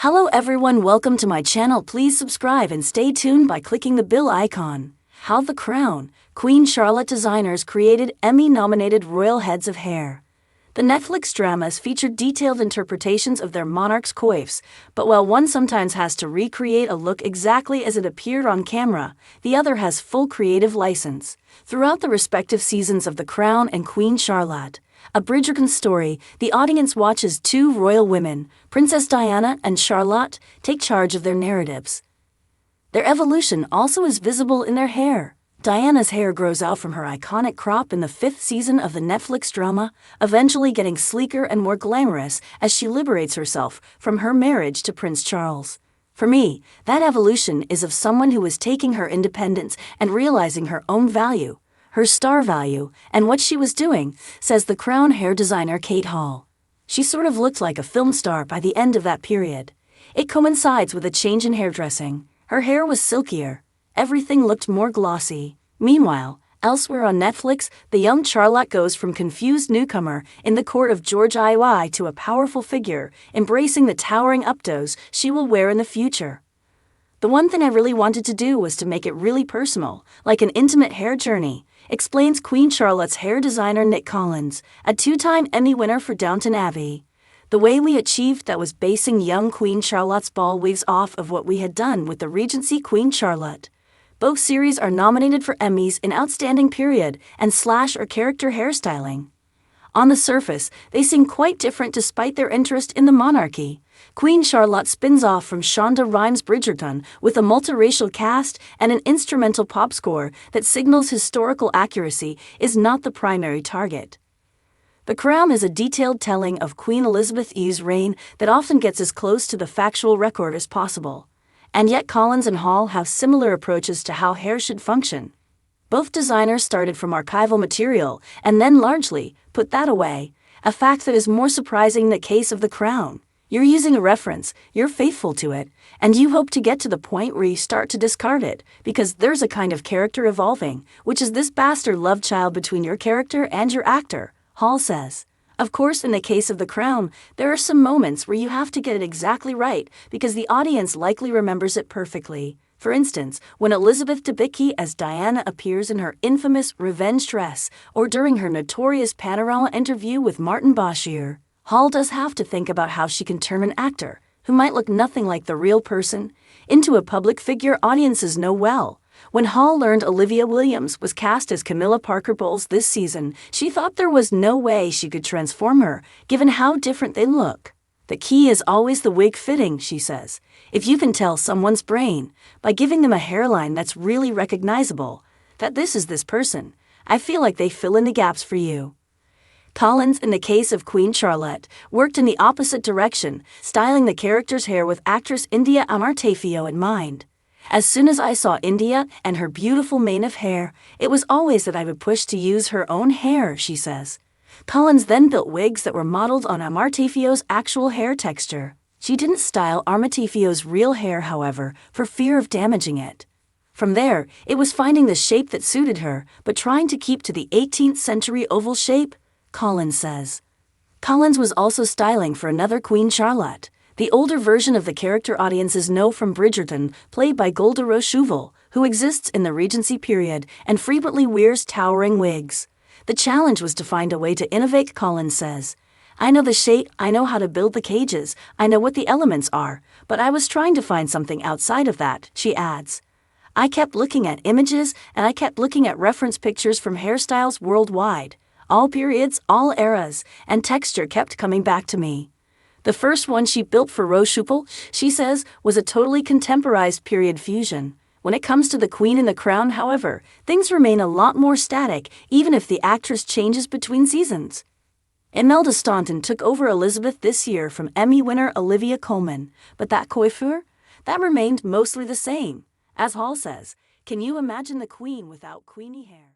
Hello everyone, welcome to my channel. Please subscribe and stay tuned by clicking the bell icon. How the Crown, Queen Charlotte designers created Emmy-nominated royal heads of hair. The Netflix dramas featured detailed interpretations of their monarchs' coifs, but while one sometimes has to recreate a look exactly as it appeared on camera, the other has full creative license. Throughout the respective seasons of The Crown and Queen Charlotte, a Bridgerton story, the audience watches two royal women, Princess Diana and Charlotte, take charge of their narratives. Their evolution also is visible in their hair. Diana's hair grows out from her iconic crop in the 5th season of the Netflix drama, eventually getting sleeker and more glamorous as she liberates herself from her marriage to Prince Charles. For me, that evolution is of someone who is taking her independence and realizing her own value, her star value, and what she was doing, says the Crown hair designer Kate Hall. She sort of looked like a film star by the end of that period. It coincides with a change in hairdressing. Her hair was silkier. Everything looked more glossy. Meanwhile, elsewhere on Netflix, the young Charlotte goes from confused newcomer in the court of George III to a powerful figure, embracing the towering updos she will wear in the future. The one thing I really wanted to do was to make it really personal, like an intimate hair journey, explains Queen Charlotte's hair designer Nick Collins, a 2-time Emmy winner for Downton Abbey. The way we achieved that was basing young Queen Charlotte's ball wigs off of what we had done with the Regency Queen Charlotte. Both series are nominated for Emmys in Outstanding Period and / or Character Hairstyling. On the surface, they seem quite different despite their interest in the monarchy. Queen Charlotte spins off from Shonda Rhimes' Bridgerton with a multiracial cast and an instrumental pop score that signals historical accuracy is not the primary target. The Crown is a detailed telling of Queen Elizabeth II's reign that often gets as close to the factual record as possible. And yet Collins and Hall have similar approaches to how hair should function. Both designers started from archival material and then largely put that away, a fact that is more surprising in the case of The Crown. You're using a reference, you're faithful to it, and you hope to get to the point where you start to discard it, because there's a kind of character evolving, which is this bastard love child between your character and your actor, Hall says. Of course, in the case of The Crown, there are some moments where you have to get it exactly right because the audience likely remembers it perfectly. For instance, when Elizabeth Debicki as Diana appears in her infamous revenge dress, or during her notorious Panorama interview with Martin Bashir, Hall does have to think about how she can turn an actor, who might look nothing like the real person, into a public figure audiences know well. When Hall learned Olivia Williams was cast as Camilla Parker Bowles this season, she thought there was no way she could transform her, given how different they look. The key is always the wig fitting, she says. If you can tell someone's brain, by giving them a hairline that's really recognizable, that this is this person, I feel like they fill in the gaps for you. Collins, in the case of Queen Charlotte, worked in the opposite direction, styling the character's hair with actress India Amartefio in mind. As soon as I saw India and her beautiful mane of hair, it was always that I would push to use her own hair, she says. Collins then built wigs that were modeled on Amartefio's actual hair texture. She didn't style Amartefio's real hair, however, for fear of damaging it. From there, it was finding the shape that suited her, but trying to keep to the 18th century oval shape, Collins says. Collins was also styling for another Queen Charlotte, the older version of the character audiences know from Bridgerton, played by Golda Rosheuvel, who exists in the Regency period and frequently wears towering wigs. The challenge was to find a way to innovate, Collins says. I know the shape, I know how to build the cages, I know what the elements are, but I was trying to find something outside of that, she adds. I kept looking at images and I kept looking at reference pictures from hairstyles worldwide. All periods, all eras, and texture kept coming back to me. The first one she built for Rosheuvel, she says, was a totally contemporized period fusion. When it comes to the Queen and the Crown, however, things remain a lot more static, even if the actress changes between seasons. Imelda Staunton took over Elizabeth this year from Emmy winner Olivia Colman, but that coiffure? That remained mostly the same. As Hall says, can you imagine the Queen without queenie hair?